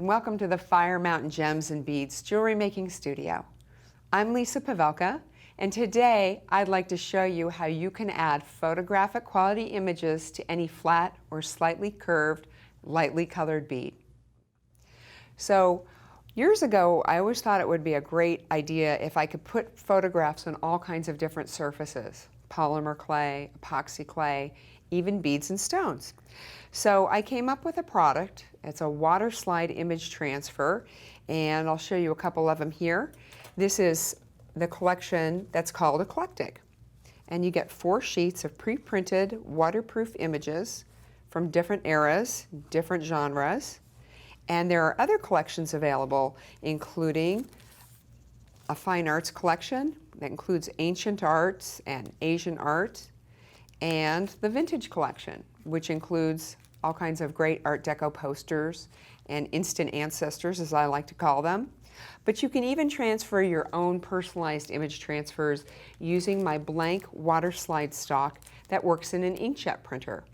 and welcome to the Fire Mountain Gems and Beads Jewelry Making Studio. I'm Lisa Pavelka, and today I'd like to show you how you can add photographic quality images to any flat or slightly curved, lightly colored bead. So years ago, I always thought it would be a great idea if I could put photographs on all kinds of different surfaces, polymer clay, epoxy clay, even beads and stones. So I came up with a product. It's a Waterslide image transfer, and I'll show you a couple of them here. This is the collection that's called Eclectic. And you get 4 sheets of pre-printed waterproof images from different eras, different genres. And there are other collections available, including a fine arts collection that includes ancient arts and Asian art, and the vintage collection, which includes all kinds of great Art Deco posters and instant ancestors, as I like to call them. But you can even transfer your own personalized image transfers using my blank Waterslide stock that works in an inkjet printer.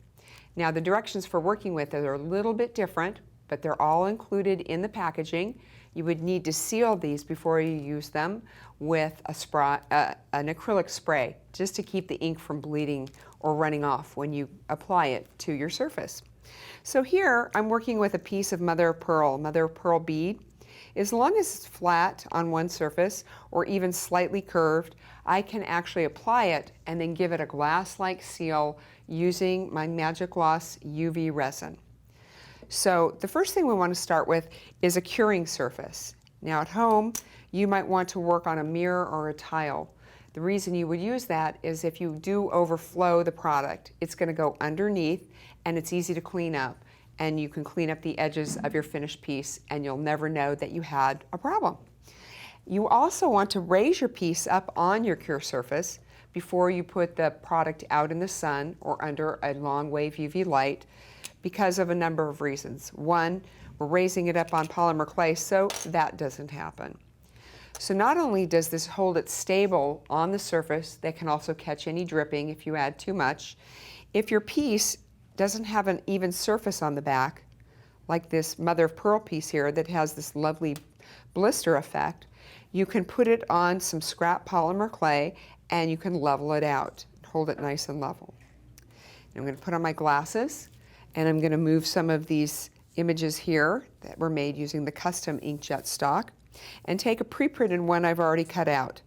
Now, the directions for working with it are a little bit different, but they're all included in the packaging. You would need to seal these before you use them with an acrylic spray, just to keep the ink from bleeding or running off when you apply it to your surface. So here I'm working with a piece of mother of pearl bead. As long as it's flat on one surface or even slightly curved, I can actually apply it and then give it a glass-like seal using my Magic-Glos UV resin. So the first thing we want to start with is a curing surface. Now at home, you might want to work on a mirror or a tile. The reason you would use that is if you do overflow the product, it's going to go underneath and it's easy to clean up. And you can clean up the edges of your finished piece and you'll never know that you had a problem. You also want to raise your piece up on your cure surface before you put the product out in the sun or under a long wave UV light, because of a number of reasons. One, we're raising it up on polymer clay, so that doesn't happen. So not only does this hold it stable on the surface, that can also catch any dripping if you add too much. If your piece doesn't have an even surface on the back, like this mother of pearl piece here that has this lovely blister effect, you can put it on some scrap polymer clay and you can level it out, hold it nice and level. I'm going to put on my glasses, and I'm going to move some of these images here that were made using the custom inkjet stock and take a pre-printed one I've already cut out.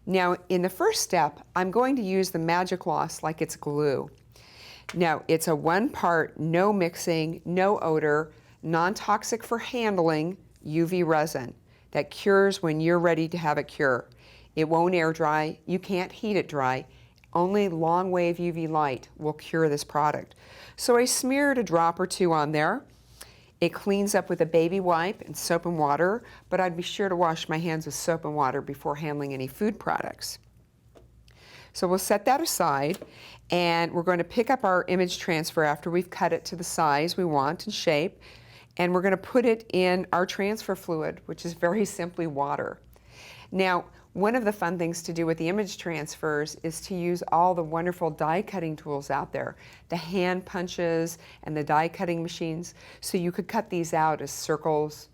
Now in the first step, I'm going to use the Magic-Glos like it's glue. Now it's a 1-part, no mixing, no odor, non-toxic for handling UV resin that cures when you're ready to have it cure. It won't air dry, you can't heat it dry. Only long wave UV light will cure this product. So I smeared a drop or 2 on there. It cleans up with a baby wipe and soap and water, but I'd be sure to wash my hands with soap and water before handling any food products. So we'll set that aside, and we're going to pick up our image transfer after we've cut it to the size we want and shape, and we're going to put it in our transfer fluid, which is very simply water. Now, one of the fun things to do with the image transfers is to use all the wonderful die cutting tools out there, the hand punches and the die cutting machines. So you could cut these out as circles,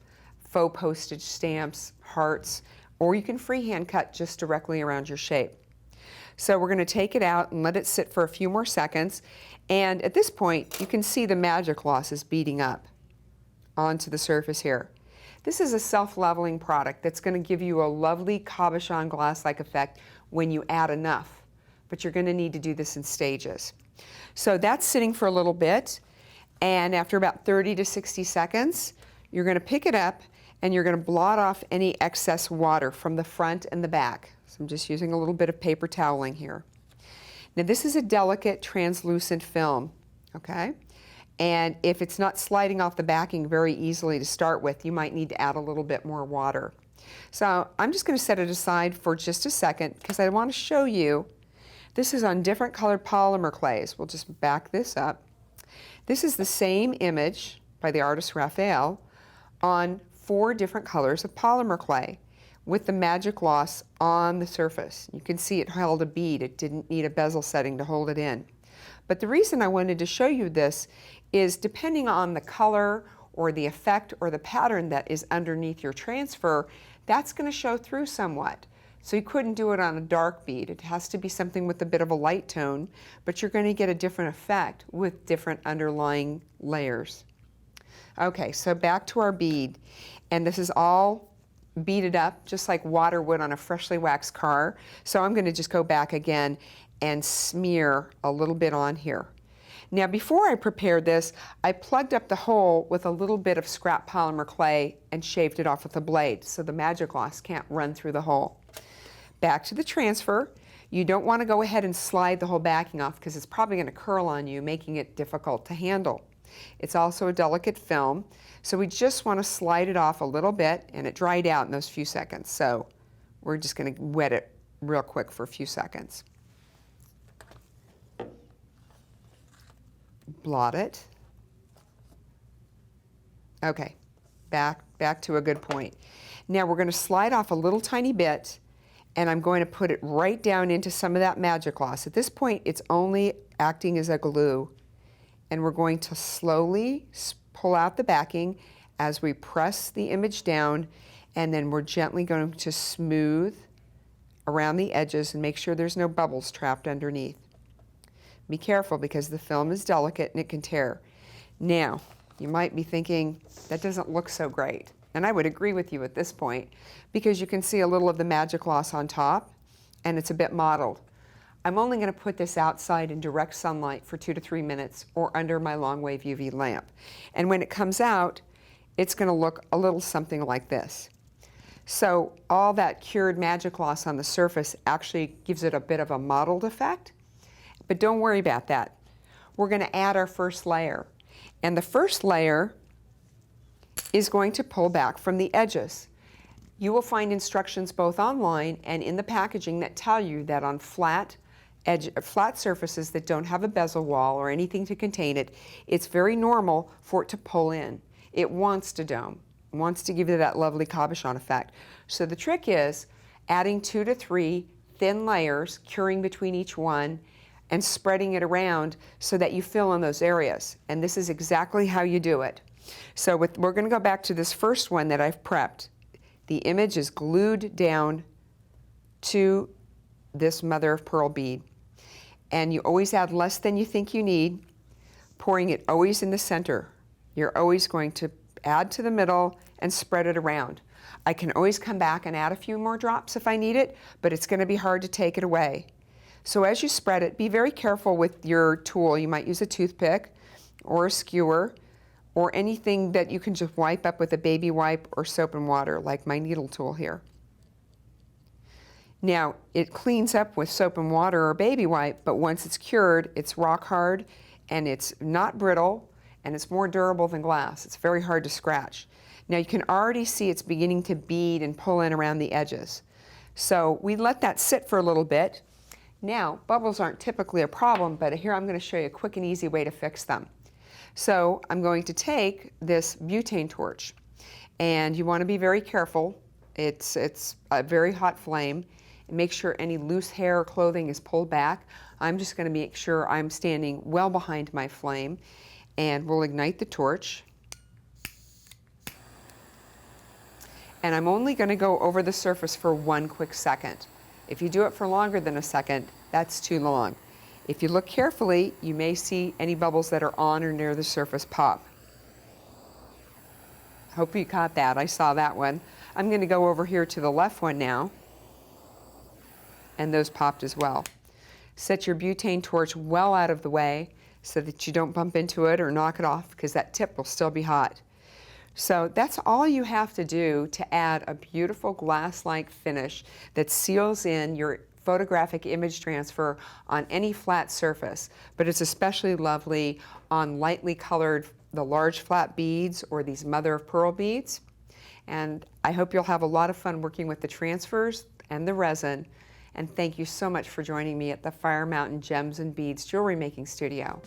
faux postage stamps, hearts, or you can freehand cut just directly around your shape. So we're going to take it out and let it sit for a few more seconds. And at this point, you can see the Magic-Glos is beading up onto the surface here. This is a self-leveling product that's going to give you a lovely cabochon glass-like effect when you add enough, but you're going to need to do this in stages. So that's sitting for a little bit, and after about 30 to 60 seconds, you're going to pick it up and you're going to blot off any excess water from the front and the back. So I'm just using a little bit of paper toweling here. Now this is a delicate translucent film, okay? And if it's not sliding off the backing very easily to start with, you might need to add a little bit more water. So I'm just going to set it aside for just a second because I want to show you. This is on different colored polymer clays. We'll just back this up. This is the same image by the artist Raphael on 4 different colors of polymer clay with the Magic-Glos on the surface. You can see it held a bead. It didn't need a bezel setting to hold it in. But the reason I wanted to show you this is depending on the color or the effect or the pattern that is underneath your transfer, that's going to show through somewhat. So you couldn't do it on a dark bead. It has to be something with a bit of a light tone, but you're going to get a different effect with different underlying layers. Okay, so back to our bead. And this is all beaded up just like water would on a freshly waxed car. So I'm going to just go back again and smear a little bit on here. Now before I prepared this, I plugged up the hole with a little bit of scrap polymer clay and shaved it off with a blade so the Magic-Glos can't run through the hole. Back to the transfer. You don't want to go ahead and slide the whole backing off because it's probably going to curl on you, making it difficult to handle. It's also a delicate film, so we just want to slide it off a little bit, and it dried out in those few seconds. So we're just going to wet it real quick for a few seconds. Blot it. Okay, back to a good point. Now we're going to slide off a little tiny bit, and I'm going to put it right down into some of that Magic-Glos. At this point, it's only acting as a glue. And we're going to slowly pull out the backing as we press the image down, and then we're gently going to smooth around the edges and make sure there's no bubbles trapped underneath. Be careful because the film is delicate and it can tear. Now, you might be thinking, that doesn't look so great. And I would agree with you at this point because you can see a little of the Magic-Glos on top and it's a bit mottled. I'm only going to put this outside in direct sunlight for 2 to 3 minutes or under my long wave UV lamp. And when it comes out, it's going to look a little something like this. So all that cured Magic-Glos on the surface actually gives it a bit of a mottled effect. But don't worry about that. We're going to add our first layer. And the first layer is going to pull back from the edges. You will find instructions both online and in the packaging that tell you that on flat surfaces that don't have a bezel wall or anything to contain it, it's very normal for it to pull in. It wants to dome. It wants to give you that lovely cabochon effect. So the trick is adding 2 to 3 thin layers, curing between each one, and spreading it around so that you fill in those areas. And this is exactly how you do it. So we're going to go back to this first one that I've prepped. The image is glued down to this mother of pearl bead. And you always add less than you think you need, pouring it always in the center. You're always going to add to the middle and spread it around. I can always come back and add a few more drops if I need it, but it's going to be hard to take it away. So as you spread it, be very careful with your tool. You might use a toothpick or a skewer or anything that you can just wipe up with a baby wipe or soap and water, like my needle tool here. Now, it cleans up with soap and water or baby wipe, but once it's cured, it's rock hard and it's not brittle and it's more durable than glass. It's very hard to scratch. Now, you can already see it's beginning to bead and pull in around the edges. So we let that sit for a little bit. Now, bubbles aren't typically a problem, but here I'm going to show you a quick and easy way to fix them. So I'm going to take this butane torch, and you want to be very careful. It's a very hot flame. And make sure any loose hair or clothing is pulled back. I'm just going to make sure I'm standing well behind my flame, and we'll ignite the torch. And I'm only going to go over the surface for 1 quick second. If you do it for longer than a second, that's too long. If you look carefully, you may see any bubbles that are on or near the surface pop. Hope you caught that. I saw that one. I'm going to go over here to the left one now. And those popped as well. Set your butane torch well out of the way so that you don't bump into it or knock it off, because that tip will still be hot. So that's all you have to do to add a beautiful glass-like finish that seals in your photographic image transfer on any flat surface, but it's especially lovely on lightly colored, the large flat beads or these mother of pearl beads. And I hope you'll have a lot of fun working with the transfers and the resin. And thank you so much for joining me at the Fire Mountain Gems and Beads Jewelry Making Studio.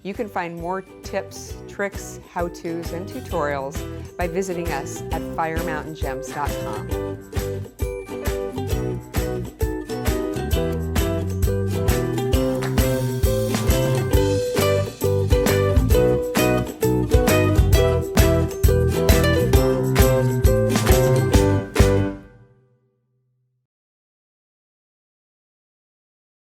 You can find more tips, tricks, how-tos, and tutorials by visiting us at firemountaingems.com.